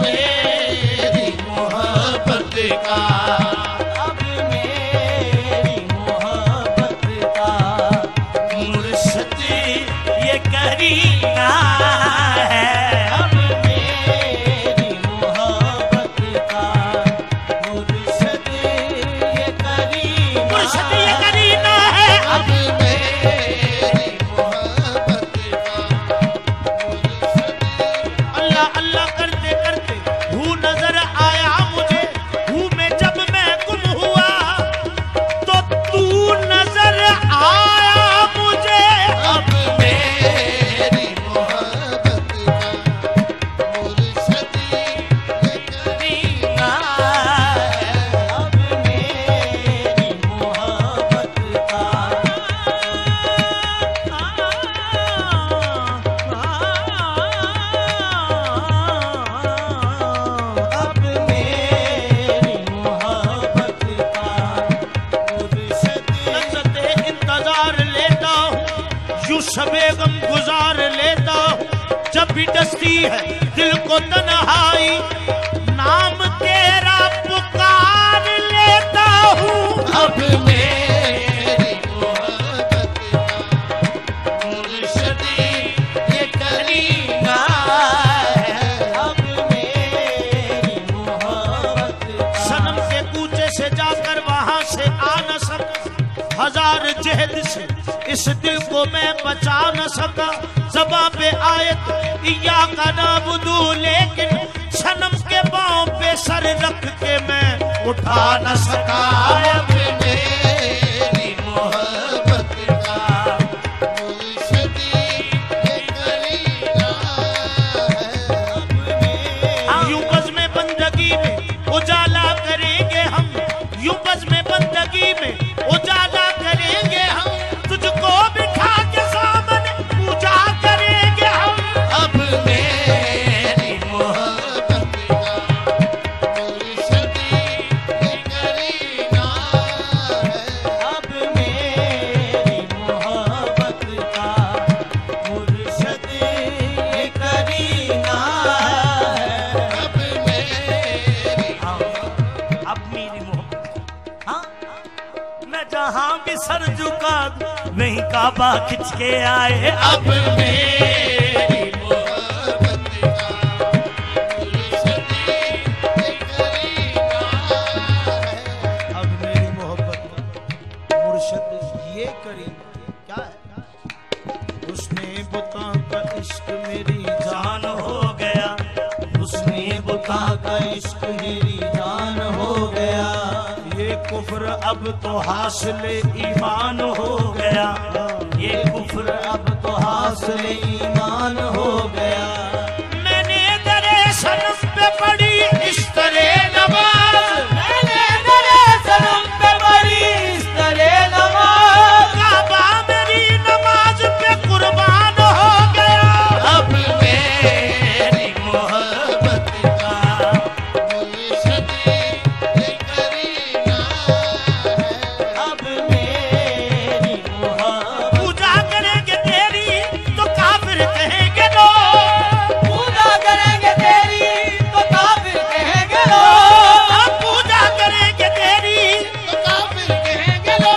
मेरी मोहब्बत का, अब मेरी मोहब्बत का मुर्शिद ये करीना है। अब मेरी मोहब्बत का मुर्शिद ये करीना, मुर्शिद ये करीना है। अब मेरी मोहब्बत का मुर्शिद। अल्लाह अल्लाह करते करते हूँ नजर आया मुझे, हूँ में जब मैं गुम हुआ तो तू नजर आया मुझे। अब मेरी मोहब्बत का मुर्शिद ये करीना है। अब मेरी मोहब्बत का अब मेरी मोहब्बत का मुर्शिद। लज़्ज़ते इंतजार लेता हूँ, यूं शबे गम गुजार लेता हूँ, जब भी डसती है दिल को तन्हाई, नाम तेरा पुकार लेता हूँ। अब मेरी मोहब्बत का मुर्शिद ये करीना है। अब मेरी मोहब्बत का सनम के कूचे से जाकर वहां से आ न सका, हजार जहद से इस दिल को मैं बचा न सका। ज़बां पे आयत इय्याका नअबुदु, लेकिन सनम के पांव पे सर रख के मैं उठा न सका। अब मेरी मोहब्बत का मुर्शिद ये करीना है। अब मेरी यूं बज़्म बंदगी में उजाला करेंगे हम, यूं बज़्म बंदगी में उजाला करेंगे हम, तुझको बिठा के सामने पूजा करेंगे हम। अब मेरी मोहब्बत का मुर्शिद ये करीना है। अब मेरी मोहब्बत का मुर्शिद ये करीना है। अब मेरी अब मेरी मोहब्बत, हाँ मैं जहां भी सर झुका दूं, वहीं काबा खिंच के आए। अब मेरी मोहब्बत का मुर्शिद ये करीना है। अब मेरी मोहब्बत मुर्शिद ये करीना क्या है? उसने बुता का इश्क मेरी जान हो गया, उसने बुता का इश्क मेरी जान हो गया। ये कुफ्र अब तो हासिल ईमान हो गया, ये कुफ्र अब तो हासिल ईमान हो गया। मैंने दरे सनम पे पड़ी इस तरह नमाज, मैंने तेरे सनम पे पढ़ी इस तरह नमाज। काबा मेरी नमाज पे कुर्बान हो गया। अब मेरी मोहब्बत का मुर्शिद ये करीना है। अब मेरी मोहब्बत पूजा करेंगे तेरी तो काफिर कहेंगे नो, पूजा करेंगे तेरी तो काफिर कहेंगे लो। अब पूजा करेंगे तेरी तो काफिर कहेंगे लो।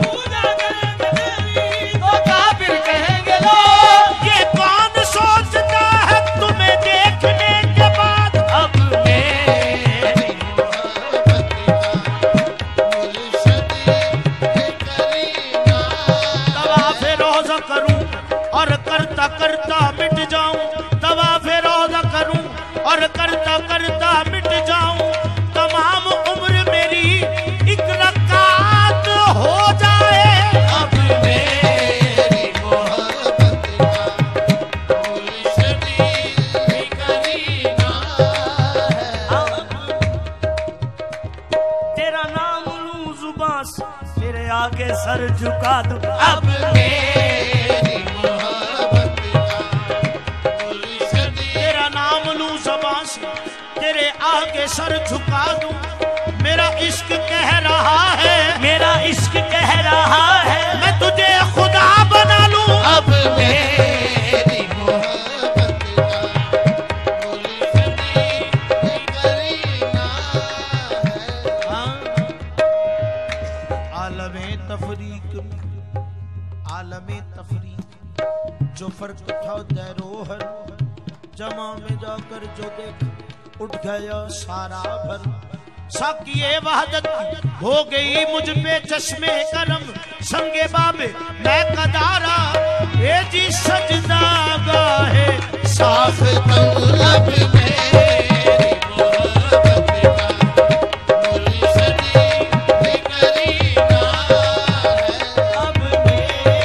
पूजा करेंगे तेरी तो काफिर कहेंगे लो। ये कौन सोचता है तुम्हें देखने के बाद। अब मेरी मोहब्बत का मुर्शिद ये करीना है। तवाफ़े रोज़ा करूं और करता करता मिट जाऊं, तवाफ़े रोज़ा करूं और करता करता मिट जाऊं, तमाम उम्र मेरी एक रकात हो जाए। अब मेरी मोहब्बत का मुर्शिद ये करीना है। तेरा नाम लूं जुबां से, तेरे आगे सर झुका दूं। अब मेरी मोहब्बत का मुर्शिद तेरा नाम लूं ज़बां से, तेरे आगे सर झुका दूं। मेरा इश्क कह रहा है, मेरा इश्क कह रहा है, मैं तुझे खुदा बना लूं। अब मेरी मोहब्बत का मुर्शिद फर्क था दैरोहर, जमा में जाकर जो देख उठ गया सारा भर। साकिए वहदत हो गई मुझ पे चश्मे करम, संगे बाबे मैं कदारा, ए जी सजदा गाहे साफ तलब मेरी मोहब्बत का मुर्शिदी करीना है। अब मेरी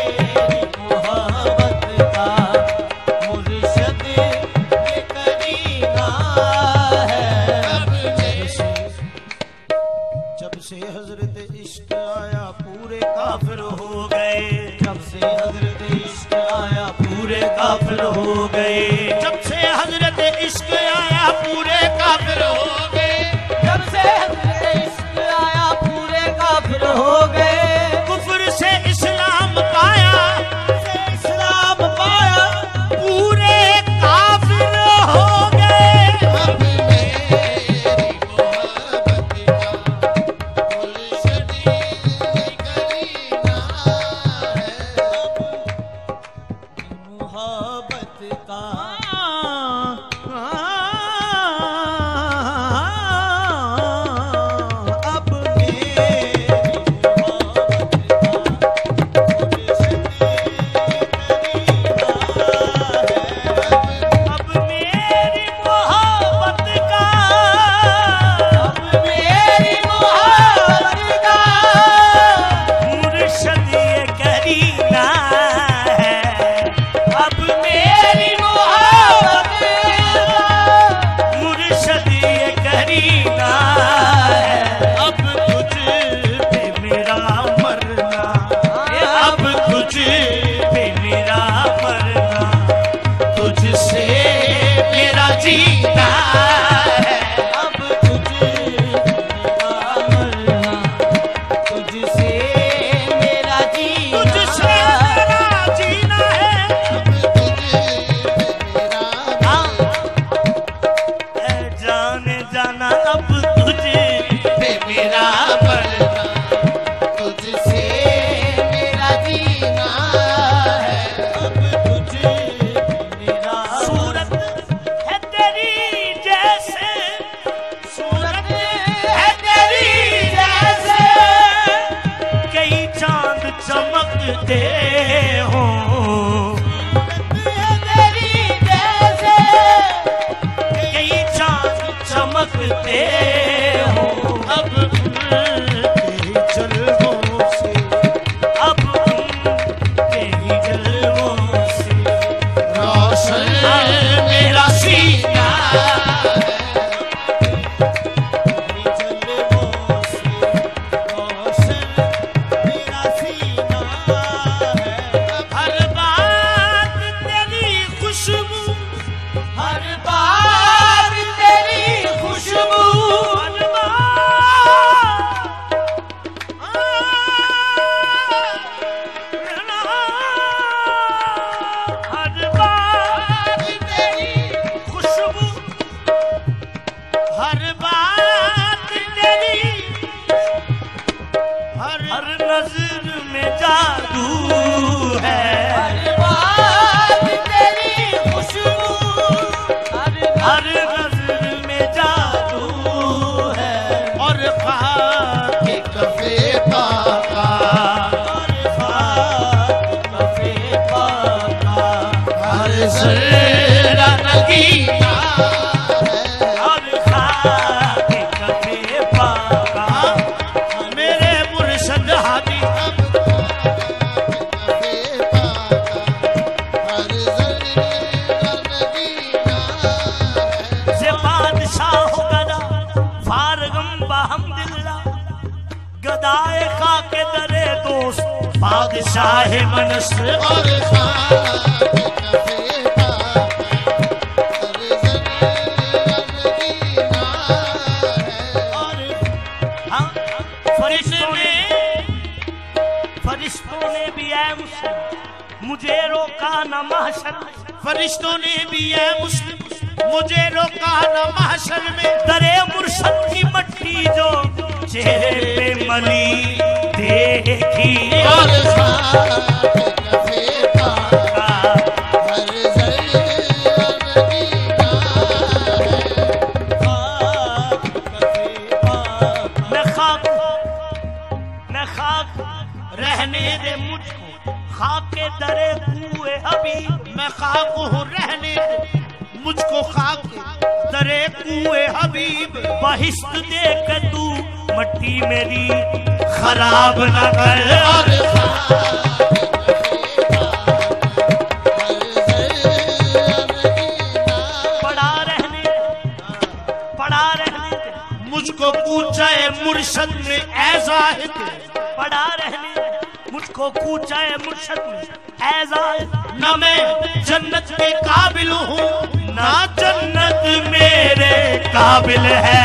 मोहब्बत का मुर्शिदी करीना है। जब से हजरत इश्क आया पूरे काफिर हो गए, जब से हजरत इश्क आया पूरे काफिर हो गए, जब से हजरत इश्क आया पूरे काफिर हो गए, जब से हजरत इश्क आया पूरे काफिर हो गए। कुफ्र से इस्लाम पाया, से इस्लाम पाया पूरे काफिर हो गए। अब मेरी मोहब्बत का मुर्शिदी करीना है। मोहब्बत का अब मेरी मोहब्बत का मुर्शिदी करीना है। अब मेरी मोहब्बत का, अब मेरी मोहब्बत का मुर्शिद ये करीना है। अब मेरी मोहब्बत का मुर्शिद ये करीना है। अब तुझ पे मेरा मरना, अब तुझ पे मेरा मरना, तुझसे मेरा जीना है। अब तुझे मेरा मरना, तुझसे मेरा जीना तुझसे मेरा जीना है। ऐ जाने जाना अब तुझे पे मेरा मरना, तुझसे मेरा जीना है। अब तुझे मेरा सूरत है तेरी जैसे, सूरत है तेरी जैसे, कई चांद चमकते हो, तेरी जैसे कई चांद चमकते हो। अब तेरी जलवों से, अब तेरी जलवों से रोशन मेरा सीना, तेरी जलवों से रोशन मेरा सीना है। हर बात तेरी खुशबू, हर बार तेरी खुशबू, हर बात हर बात तेरी खुशबू, हर बात तेरी, हर नजर में जादू है। हर बार तेरी खुशबू, हर नजर में जादू है। और खाके कफे पाका और खाक कफे पाका, हर जर्रा नगीना, है। और खाके कफे पाका, मेरे मुर्शद हादी कफे पाका हर नगीना है। से बादशाह गदा फारगम बहमदिल्ला, गदाए खाके दरे दोस्त बादशाह मनस। और कफे पाका हर नगीना है। और हाँ, फरिश्तों ने भी ऐ मुस्लिम मुझे रोका न महशर, फरिश्तों ने भी ऐ मुस्लिम मुझे रोका न महशर में। दरे मुर्शद की मट्टी जो चेहरे पे मली देखी, और कफे पाका खाके दरे कुए हबीब बहिश्त देख तू मट्टी मेरी खराब न कर। मुझको पूछा है मुर्शद में ऐ जाहिद, पड़ा रहने मुझको पूछा है मुर्शद में ऐ जाहिद। न मैं जन्नत के काबिल हूँ ना जन्नत मेरे काबिल है।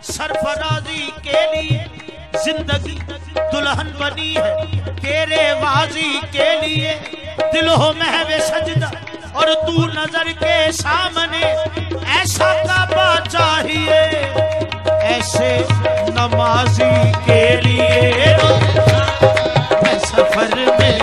सरफराजी के लिए जिंदगी दुल्हन बनी है, तेरे वाजी के लिए दिल हो महवे सजदा और तू नजर के सामने। ऐसा काबा चाहिए ऐसे नमाजी के लिए। मैं सफर में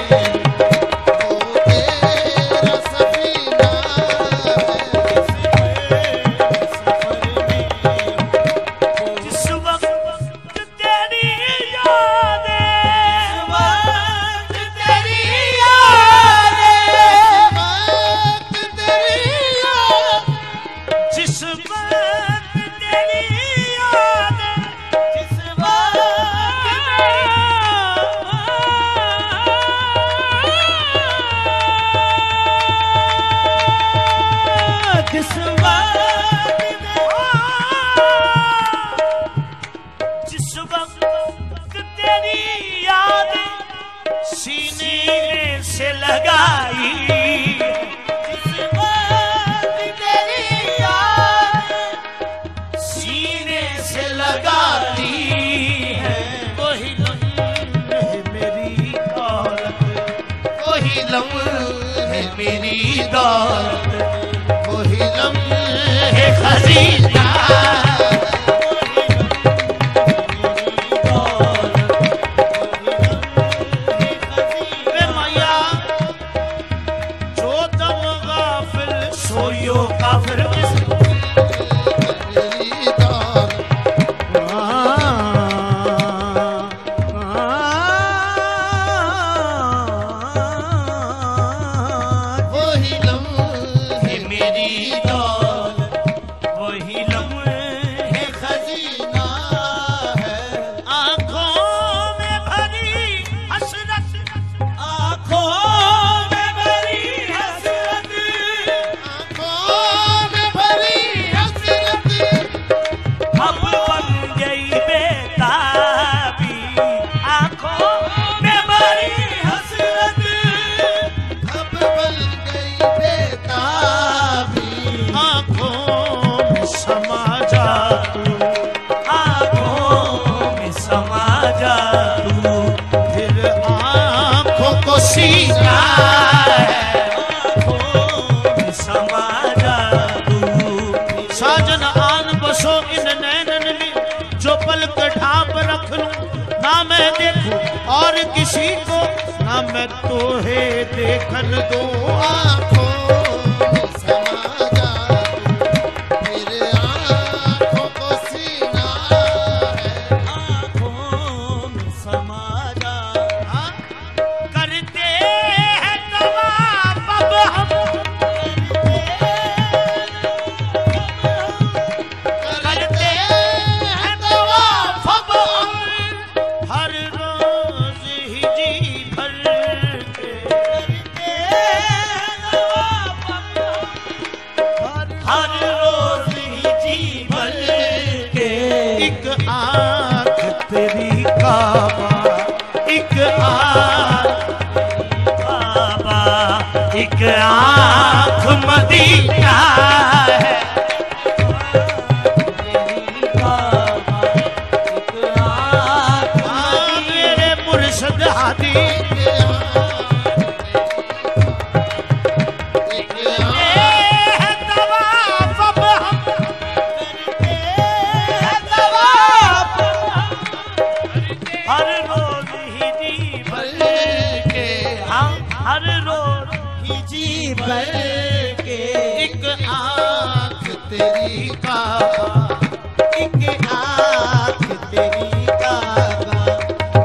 सीने से लगाई, सीने से लगाती है। वही लम्हे मेरी दौलत, वही लम्हे मेरी दौलत, वही लम्हे खजीना। साजन आन बसो इन नैनन में, जो पलक ढांप रख लूं ना मैं देखूं और किसी को, ना मैं तोहे देखन दो आँखों में समा जा। मेरे आँखों को सीना है, आँखों में समा जा। करते हैं तवाफ अब हम, हर रोज ही जी भर के एक आंख तेरी काबा, एक आंख काबा, एक आंख मदीना है। मेरे मुर्शद हादी हर रोज ही जी भर के हम हर रोज ही जी भर के एक आंख तेरी काबा, एक आंख तेरी काबा,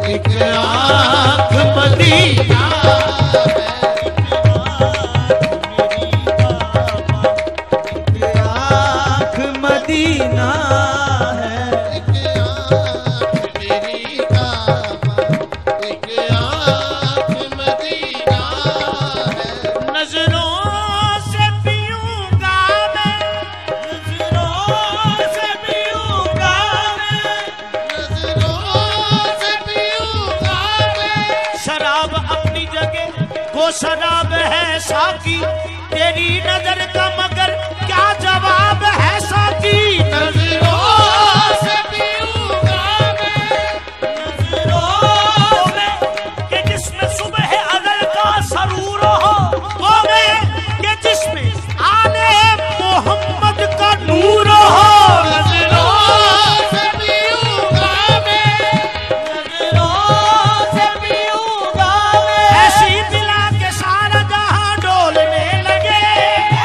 एक आंख मदीना मदीना है। नजरों से पीऊंगा मैं, नजरों से पीऊंगा मैं, शराब अपनी जगह वो शराब है साकी, तेरी नजर का मगर क्या जवाब है साकी। नजरों से पीऊंगा मैं, नजरों में कि जिसमें सुबह अज़ल का सरूर हो, वो मैं कि जिसमें आले मोहम्मद का नूर हो। नजरों से पीऊंगा मैं, नजरों से पीऊंगा मैं, ऐसी पिला के सारा जहां डोलने लगे,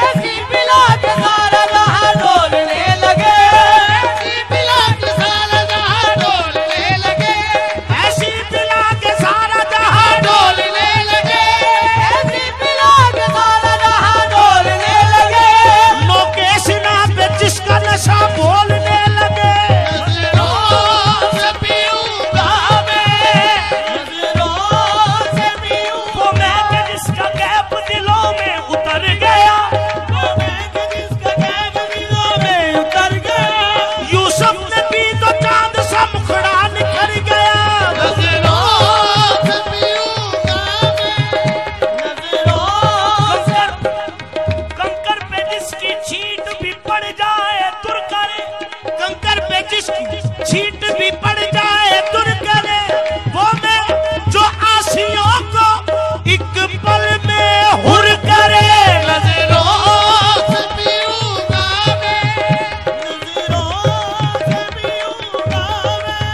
ऐसी पिला के सारा जहां डोलने लगे, ऐसी पिला के सारा जहां डोलने लगे, ऐसी पिला के सारा जहां डोलने लगे, ऐसी पिला के सारा जहां डोलने लगे। मौके सिना पे जिसका नशा बोलने लगे। नजरों से पीऊंगा मैं, नजरों से पीऊंगा वो मैं कि जिसका गैप दिलों में उतर गया, मैं, जिसका गैब दिलों में उतर गया। यूसुफ ने भी तो चांद सा मुखड़ा निखर गया। नजरों से पीऊंगा कंकर पे जिसकी छींट भी पड़ जाए तुर करे, कंकर पे जिसकी छींट भी पड़ जाए दूर करे, वो मैं जो आसियों को एक पल में हुर करे। नजरों से पीऊंगा मैं, नजरों से पीऊंगा मैं,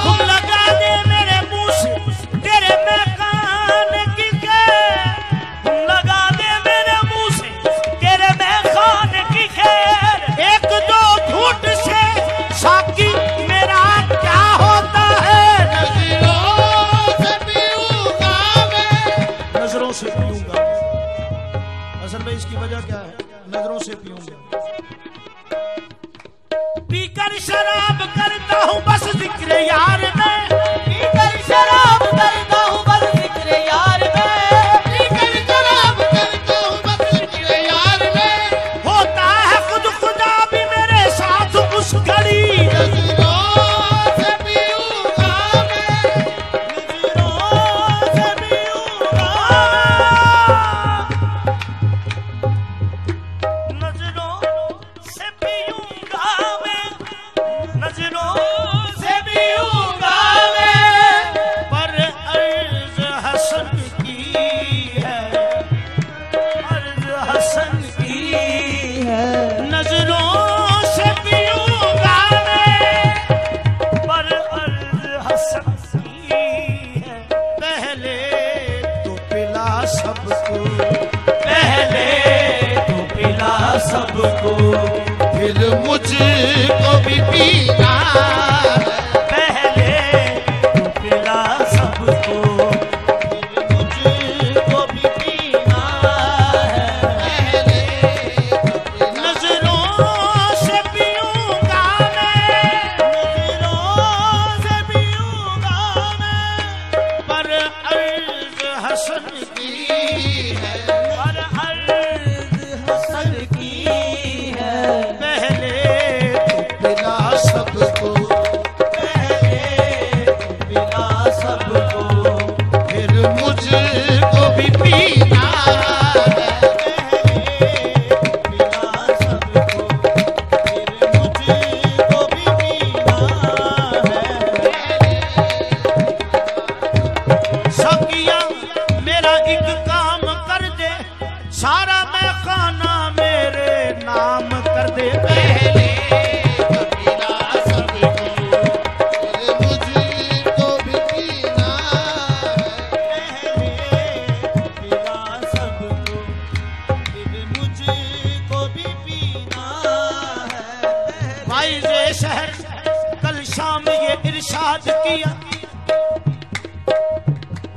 तुम लगा दे मेरे मुंह से तेरे मैं कान की खैर, लगा दे मेरे मुंह से तेरे मैं खाने की खैर। एक दो घूंट से साकी मेरा क्या होता है। नजरों से पीऊंगा मैं, नजरों से पीऊंगा। असल में इसकी वजह क्या है? नजरों से पीऊंगा, पीकर शराब करता हूँ बस जिक्र यार में, पीकर शराब करता हूँ बस जिक्र यार में, पीकर शराब करता हूँ बस जिक्र यार में, होता है खुद खुदा भी मेरे साथ उस घड़ी। नजरों से पीऊंगा मैं, नजरों से पीऊंगा, नजरों से पीऊंगा मैं, नजरों से पीऊंगा मैं। पर अर्ज हसन की है, अर्ज हसन की है नजरों से पीऊंगा मैं, पर अर्ज हसन की है। पहले तो पिला सबको, पहले तो पिला सबको, फिर मुझको भी पीना है। पहले तो पिला सबको, मुझको भी पीना है। नजरों से पीऊंगा मैं, नजरों से पीऊंगा मैं, पर अर्ज हसन की है, पर अर्ज हसन सारा मैं खाना मेरे नाम कर दे पहले कबीरा सबको और मुझको भी पीना वाइज़े शहर कल शाम ये इरशाद किया,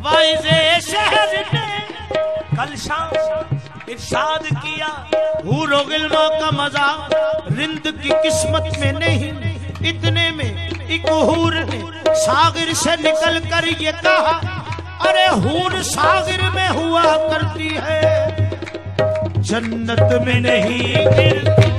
वाइज़े शहर ने कल शाम इरशाद किया, हूरो गिल्मा का मजा रिंद की किस्मत में नहीं। इतने में एक हूर ने सागर से निकल कर ये कहा, अरे हूर सागर में हुआ करती है, जन्नत में नहीं गिरती।